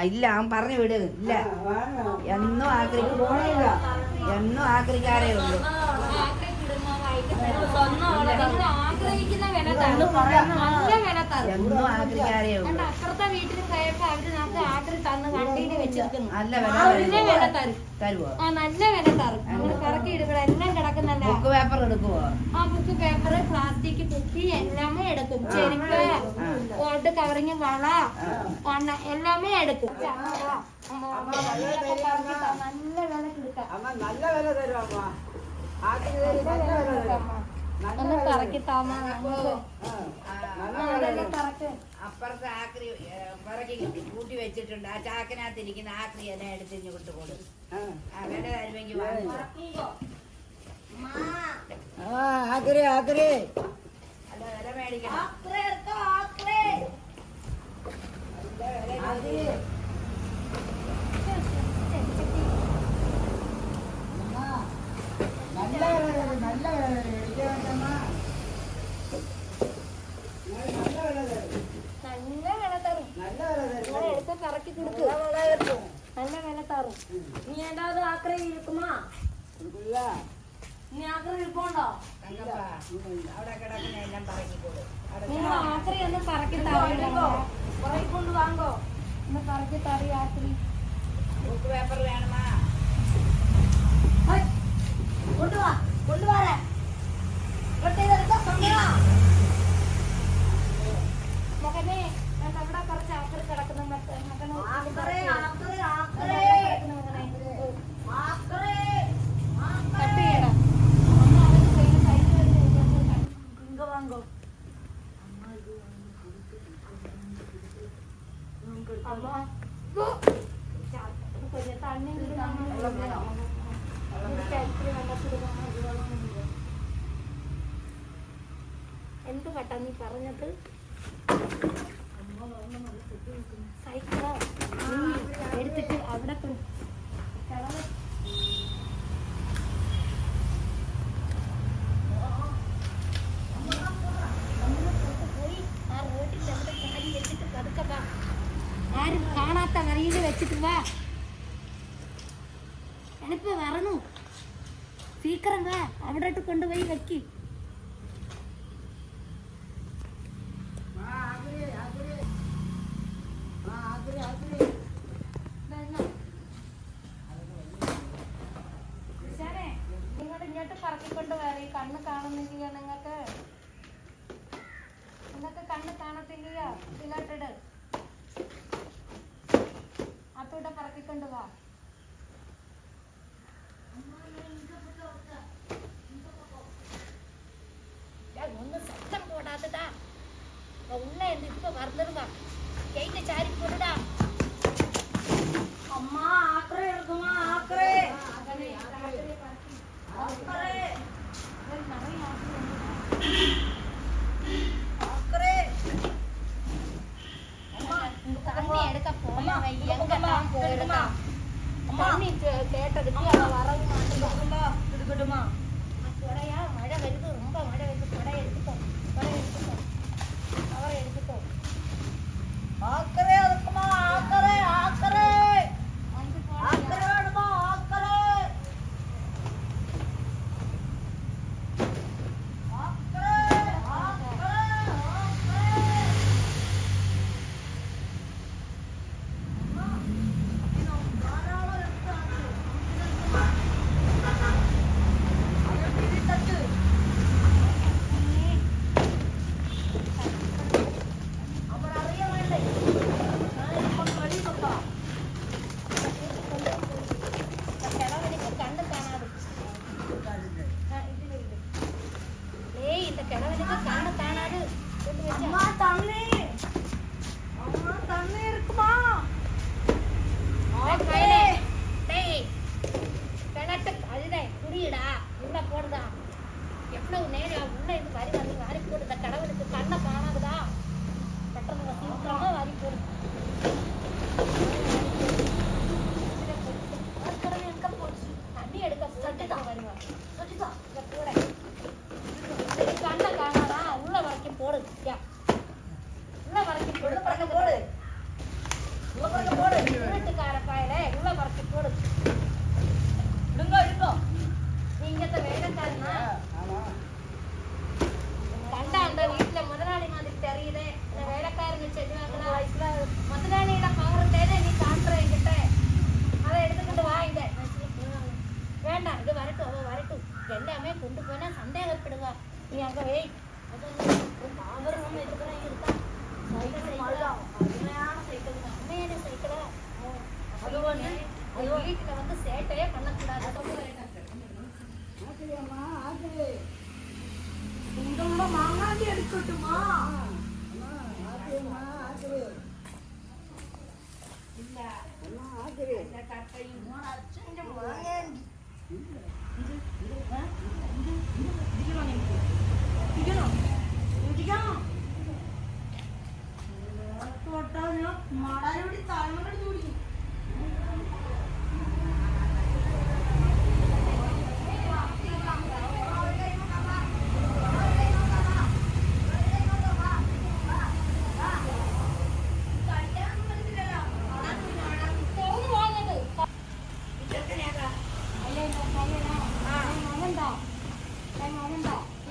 ഇല്ല അവൻ പറഞ്ഞു വിട്. ഇല്ല എന്നും എന്നും ആക്രിക്കാരേ ഉള്ളൂ. അപ്പുറത്തെ വീട്ടിൽ കയറിയപ്പോ അവര് നമുക്ക് ആക്രി തന്ന് വണ്ടിയിൽ വെച്ചിരിക്കുന്നു. നല്ല വില തരുവോ? ആ നല്ല വില തരും. നമ്മള് കറക്കി ഇടുക എല്ലാം കിടക്കുന്നല്ലേ. Book paper എടുക്കുവോ? ആ ബുക്ക് പേപ്പർ പ്ലാസ്റ്റിക് കുപ്പി എല്ലാമേ എടുക്കും. ചെരുപ്പ് കോട്ട് കവറിങ് വള കണ്ണ എല്ലാമേ എടുക്കും. നല്ല വില കൊടുക്കാം. ഒന്ന് കറക്കി താമാ. അപ്പുറത്തെ ആക്രി പിറക്കി കൂട്ടി വെച്ചിട്ടുണ്ട്. ആ ചാക്കിനകത്തിരിക്കുന്ന ആക്രി എന്നെ എടുത്തിഞ്ഞ് വിട്ടുകൊടു. വില തരുമെങ്കിൽ അല്ല വില മേടിക്കണം. കറക്കി കൊടുക്കും. നല്ല വില തരും. നീ ഏതാவது ആക്രി ഇരിക്കുമാ? നീ ആക്രി ഇരിപ്പുണ്ടോ? അവിടെ കിടക്കുന്ന എല്ലാം പറക്കിക്കോളൂ. നിങ്ങൾ ആക്രി ഒന്ന് പറക്കി തരോ? കൊണ്ട് വാങ്ങോ. ഒന്ന് പറക്കി തറി ആക്രി. ബുക്ക് പേപ്പർ വേണമാ? കൊണ്ടുവാ കൊണ്ടുവാറേ. മകനെ അവിടെ കുറച്ച് ആക്രി കിടക്കുന്ന വാങ്ങോ. கொஞ்சம் தண்ணி എന്ത് പട്ടാ നീ പറഞ്ഞത്? സൈക്കിളോ എടുത്തിട്ട് അവിടെ പോയി ആ റോഡിൽ അവിടെ ചാടി വെച്ചിട്ട് പതുക്കെ ആരും കാണാത്ത വരിയിൽ വെച്ചിട്ട് വാ. എളുപ്പ വരണു സീക്കരം വാ. അവിടോട്ട് കൊണ്ടുപോയി വെക്കി. നിങ്ങൾ ഇങ്ങോട്ട് പറക്കിക്കൊണ്ട് വരെ. കണ്ണ് കാണുന്നില്ലയോ നിങ്ങൾക്ക്? കണ്ണ് കാണത്തില്ലയോ? ഇതിലോട്ടിട്. അതോടെ പറക്കിക്കൊണ്ട് വാ. ഒന്ന് സത്തം പോടാത്തതാ. ഉള്ള ഇപ്പൊ വന്നിരുന്നാ കെയിന്റെ ചാരി പോടാ. அவன் எங்கெல்லாம் போயிருக்கான் தண்ணி கேட்டதுக்கு அவன் வரவும் மாட்டேன். இருக்கட்டுமா? கொடையா மழை வருது, ரொம்ப மழை வருது. கொடை எடுத்துக்கோ, கொடை எடுத்துக்கோ, கவரை எடுத்துக்கோ. ஆக்கரே இருக்குமா? ஆக்கரே ஆக்கரே வந்து போடுங்க. ஆக்கரே வேணுமா? ஆக்கரே ஆக்கரே ஆக்கரே ஆக்கரே. அம்மா இன்னும் தாராளம் இருக்காது. அதை பிடித்தட்டு அவர் அறியவில்லை. நான் இப்போ கழிவுப்பா. இந்த கிழவனுக்கு கண்ணு காணாது. இதுல இரு. ஏய், இந்த கிழவனுக்கு கண்ணு காணாது. கொண்டு வச்சா. அம்மா தண்ணி. அம்மா தண்ணி இருக்குமா? பயலே. டேய், கிணத்து அழுதை குடிடா, உள்ள போடுதா. எவ்வளவு நேரம் உள்ள இது வரி வந்து வாரி போடு. இந்த கிழவனுக்கு கண்ணை காணாதுடா. பட்டணத்துல சீக்கிரமா வாரி போடு. ஆக்கரே எங்க போச்சு? தண்ணி எடுக்க போட்டு வருவான். சட்டிதா. இங்க போட. இதுக்கு கண்ணை காணாதா? உள்ள வரைக்கும் போடு. யா. உள்ள வரைக்கும் போடு. உள்ள பறக்க போடு. உள்ள பறக்க போடு. வீட்டுக்கார பாயலே, உள்ள வரைக்கும் போடு. இடுங்க இடுங்க. நீங்க வேலைக்காரனா? கண்டா அந்த வீட்டுல முதலாளி மாதிரி தெரியுதே. இந்த வேலைக்காரங்க செய்வாங்களா? வயசுல முதலாளியிட பவர் தேனே நீ காட்டுற என்கிட்ட. அதை எடுத்துக்கிட்டு வா இங்க. வேண்டாம், இது வரட்டும், அவ வரட்டும். எல்லாமே கொண்டு போனா சந்தேகப்படுவா. நீ அங்க வை. அவர் நம்ம இருக்கிற இருக்கா? அருமையான சைக்கிள் தான். அருமையான சைக்கிளா? அது வந்து வீட்டுல வந்து சேட்டையே பண்ணக்கூடாது. உங்களோட மாங்காண்டி எடுக்கட்டுமா? മഴയുടെ തലമുറ ചൂടി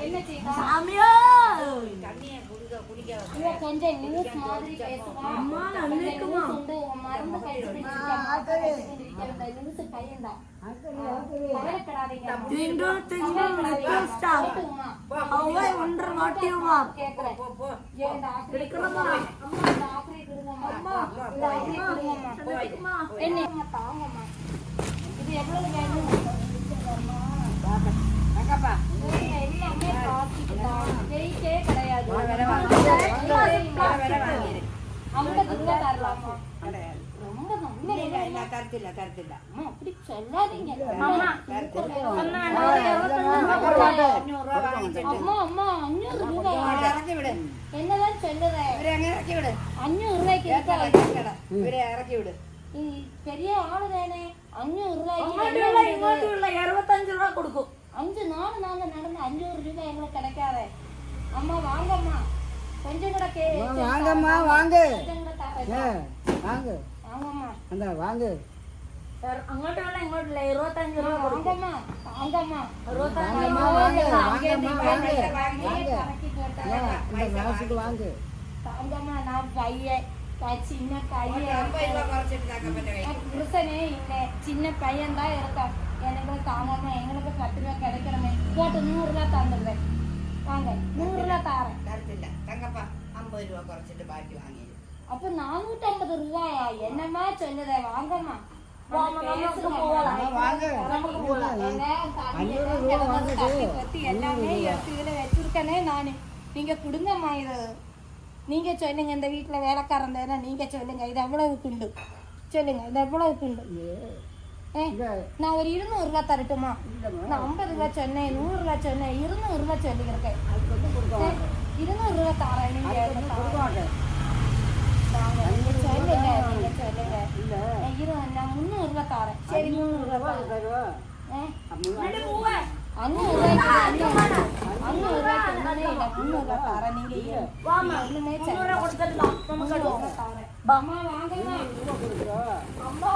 என்ன செய்வா? சாமியோ தண்ணியை குடிக்க இவன் கொஞ்சம் லூஸ் மாதிரி பேசுவான். அம்மா, நல்லா கொஞ்சம் இருக்குமா? லூஸ் உண்டு. உன் மருந்து கழிச்சுட்டு இருக்க இந்த லூசு பையன்தான். கவலைப்படாதீங்க. திண்டு திண்டு லிப்ஸ்டா வரட்டும்மா. அவ ஒன்றரை வாட்டியுமா கேக்குறேன். போ போ ஏன் இந்த ஆக்கிரி எடுக்கணுமா? அம்மா, இந்த ஆக்கிரி கொடுங்கம்மா. இந்த ஆக்கிரி கொடுங்கம்மா. என்ன அம்மா, தாங்கம்மா. இது எவ்வளவு வேணும்? அங்கப்பா எல்லாமே plastic தான். வெயிட்டே கிடையாது. வேற வாங்கிடு 50 ரூபா தரலாமா? கிடையாது ரொம்ப நல்ல இல்ல கருத்தில்ல கருத்தில்ல அம்மா, அப்படி சொல்லாதீங்க. அம்மா கருத்தில்ல அம்மா 500 ரூபா வாங்கிட்டு அம்மா, அம்மா, 500 ரூபாயா? இறக்கி விடு என்னதான் சொல்லுற? இவரை அங்க இறக்கி விடு 500 ரூபாய்க்கு இருக்கா? இவரை இறக்கி விடு பெரிய ஆளு தானே. 500 இங்கோட்டு ரூபாய்க்கு உள்ள 25 ரூபா கொடுக்கும் 5 நாள் நாங்க நடந்து 500 ரூபாய் எங்களுக்கு கிடைக்காத. அம்மா வாங்கம்மா, கொஞ்சம் கூட வாங்கம்மா வாங்க கொஞ்சம் கூட தரேன். வாங்க வாங்கம்மா, அந்த வாங்க അങ്ങോട്ട് വേണം ഇങ്ങോട്ട് 25 രൂപ കൊടുക്കും வாங்கம்மா, வாங்கம்மா. 25 வாங்கம்மா வாங்க அங்கேருந்து வாங்கம்மா இங்கே வாங்க கணக்கு வாங்க போட்டா. இந்த மாசுக்கு வாங்க வாங்கம்மா, நான் பையன், சின்ன பையன் 50 ரூபா குறைச்சிட்டு தாக்கப்பட்ட கை புருஷனே இல்லை, சின்ன பையன் தான் இருக்கான். எனக்கு தாங்கம்மா, எங்களுக்கு 10 ரூபா கிடைக்கிறமே போட்டு 100 ரூபா தந்துடுறேன். வாங்க, 100 ரூபா தாரேன். கருத்தில்ல தங்கப்பா 50 ரூபா குறைச்சிட்டு பாக்கி வாங்கிடு அப்ப 450 ரூபாயா? என்னம்மா சொல்லுத? வாங்கம்மா, வாங்க, நமக்கு போகலாம். வாங்க நமக்கு போகலாம். எல்லாமே இதுல வச்சிருக்கனே நானு. நீங்க கொடுங்கம்மா. இது நீங்க சொல்லுங்க, இந்த வீட்டுல வேலைக்காரன் தானே, நீங்க சொல்லுங்க இது எவ்வளவு துண்டு சொல்லுங்க, இது எவ்வளவு துண்டு? நான் ஒரு 200 ரூபா தரட்டுமா? நான் 50 ரூபா சொன்னேன், 100 ரூபா சொன்னேன், 200 ரூபா சொல்லியிருக்கேன். 200 ரூபா தரேன். நீங்க சொல்லுங்க, நீங்க சொல்லுங்க. தாரேன். சரி 300 ரூபா தருவா ரெண்டு பூவை 500 ரூபாய்க்கு 500 ரூபாய்க்கு ஒண்ணுமே இல்லை. 300 தாரேன். நீங்க வாமா ஒண்ணுமே 300 ரூபா கொடுத்துடலாம் நமக்கு தாரேன். அம்மா வாங்கம்மா. அம்மா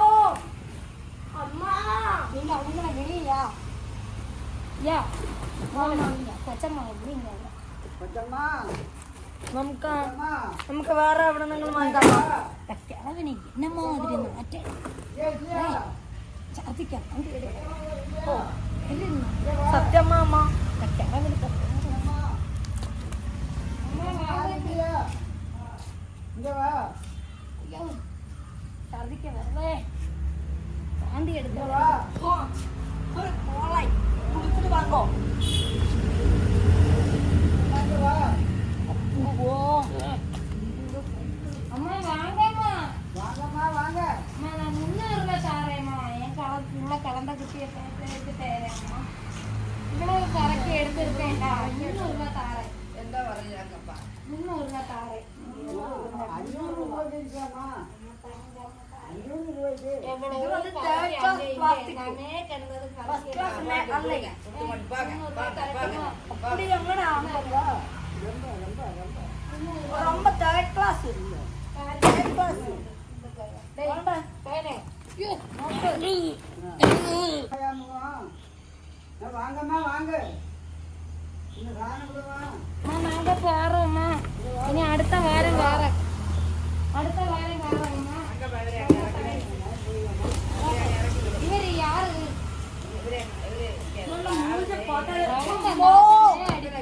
அம்மா நீங்க அவங்கள வெளியா யா வாங்க கொச்சம்மா எப்படிங்க கொஞ்சம்மா நமக்கு அம்மா நமக்கு வேற எவ்வளவு வாங்கிக்கலாம் கிழவி நீ என்ன மாதிரி நாட்டே சாதிக்க சத்தியமா அம்மா கிழவனுக்கு இங்க வா சாதிக்க வரவே வாந்தி எடுக்க வா ஒரு கோலை குடிச்சிட்டு வாங்கோ இங்க வா ஓ அம்மா வாங்கம்மா வாங்கம்மா வாங்க அம்மா நான் 300 ரூபாய் தாரேம்மா என் உள்ள கலந்த குட்டியை எடுத்து தரேம்மா இவ்வளவு கறக்கி எடுத்துருக்கேன்டா 300 ரூபாய் தாரேன் எந்த வரையாங்கப்பா 300 ரூபாய் தாரேன் 500 ரூபாய் இருக்காமா 500 ரூபாய்க்கு எவ்வளவு இது வந்து கறக்கி third class அங்கே plastic. எல்லாமே கிடந்தது First கறக்கி class எடுத்து அல்ல அப்படி எங்கடா வா ரொம்ப ரொம்ப ரொம்ப ரொம்ப தேர்ட் கிளாஸ் தேர்ட் கிளாஸ் வாங்கம்மா வாங்க இந்த சாணம் கூட வா நாங்க போறோம்மா இனி அடுத்த வாரம் வாரேன் வாரேம்மா அங்க பாரு அங்க இறக்குறேன். இவர் யாரு இவரே ரொம்ப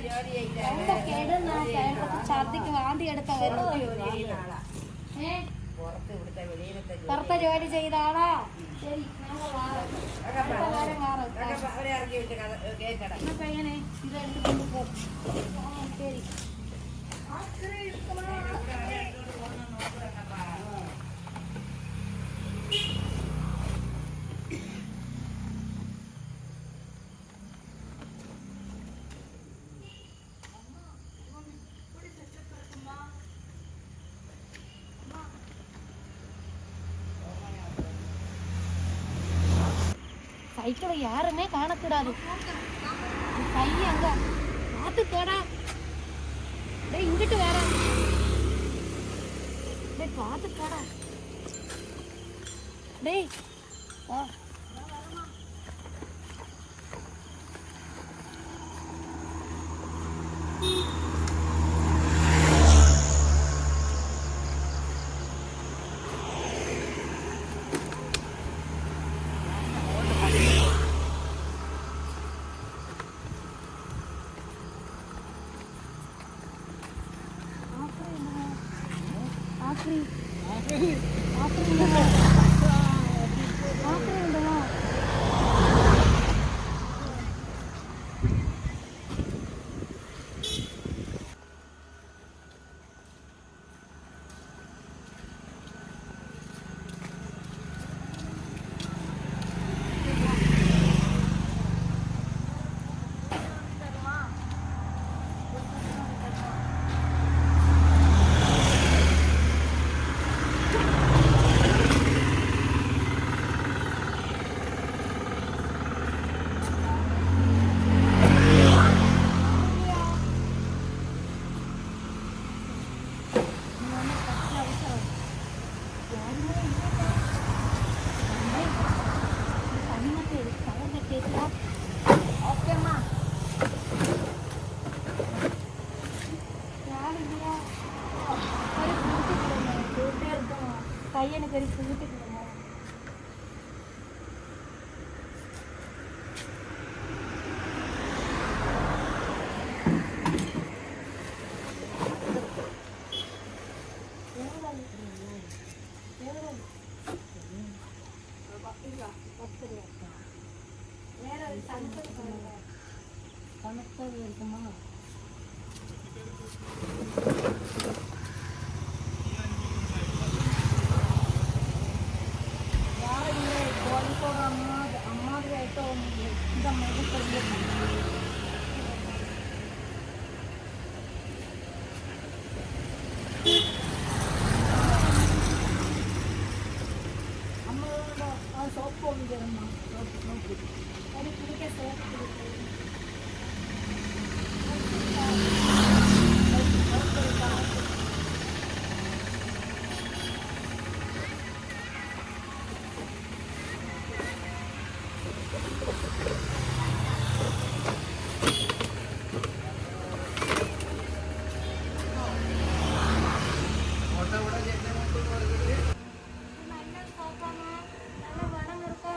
ஜோடி ஆயிட்டாரு. ரொம்ப கேடு நான் கேட்டது ഛർദിക്ക് വാന്തി എടുത്ത വരും പുറത്ത് ഇവിടുത്തെ വെളിയിലത്തെ പുറത്തെ ജോലി ചെയ്ത ആളാ ശരി ഞങ്ങൾ വാരം അവരെ ഇറക്കി വിട്ട് കേക്കട എന്നാ പയ്യനെ ഇത് എടുത്തുകൊണ്ട് പോ ശരി சைக்கிளை யாருமே காணக்கூடாது பையன் அங்க பார்த்து போடா டேய் இங்கிட்டு வேற டேய் பார்த்து போடா டேய் வா ஆக்ரி ஆக்ரி உண்டுமா பையனுக்கு ஒரு பூட்டு கொடுங்க வேற ஒரு தனத்தது இருக்குமா சோப்பு நல்ல சோப்பாமா நல்ல மனம் இருக்கா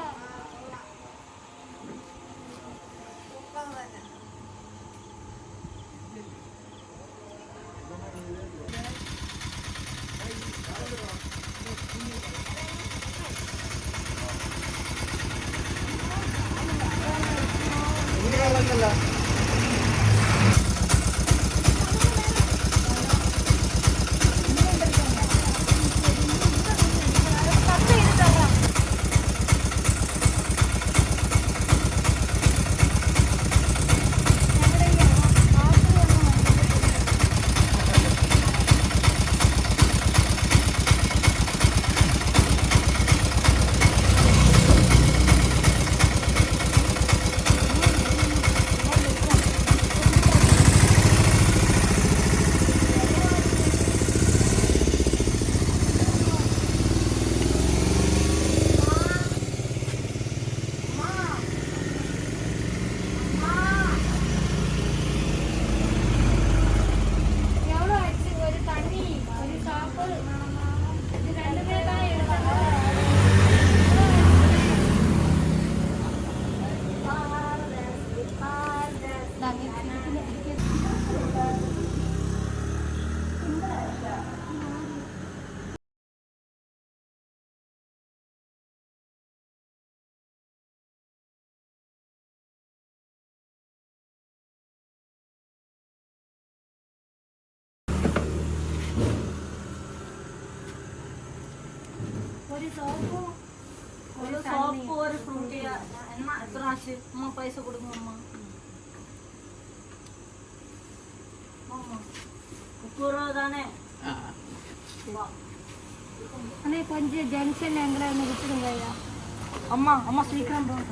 எவ்வளோ ஆச்சு ஒரு தண்ணி ஒரு சாப்பு இது ரெண்டுமே தான் ஒரு சோப்பும் ஒரு சோப்பு ஒரு ஃப்ரூட்டியா என்ன எத்தனை ஆச்சு அம்மா பைசா கொடுங்க அம்மா ஆமா 30 ரூபா தானே அண்ணே கொஞ்சம் ஜங்ஷன் எங்களை ஒன்று விட்டுடுங்க ஐயா அம்மா அம்மா சீக்கிரம் போங்க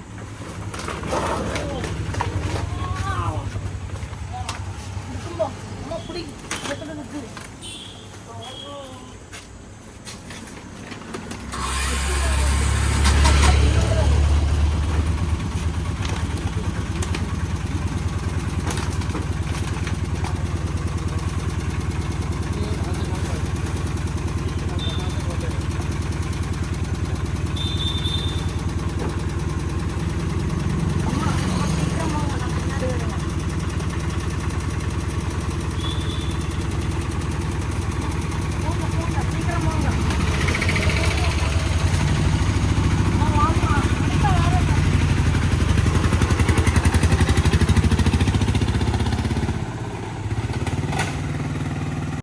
அம்மா பிடிக்கும்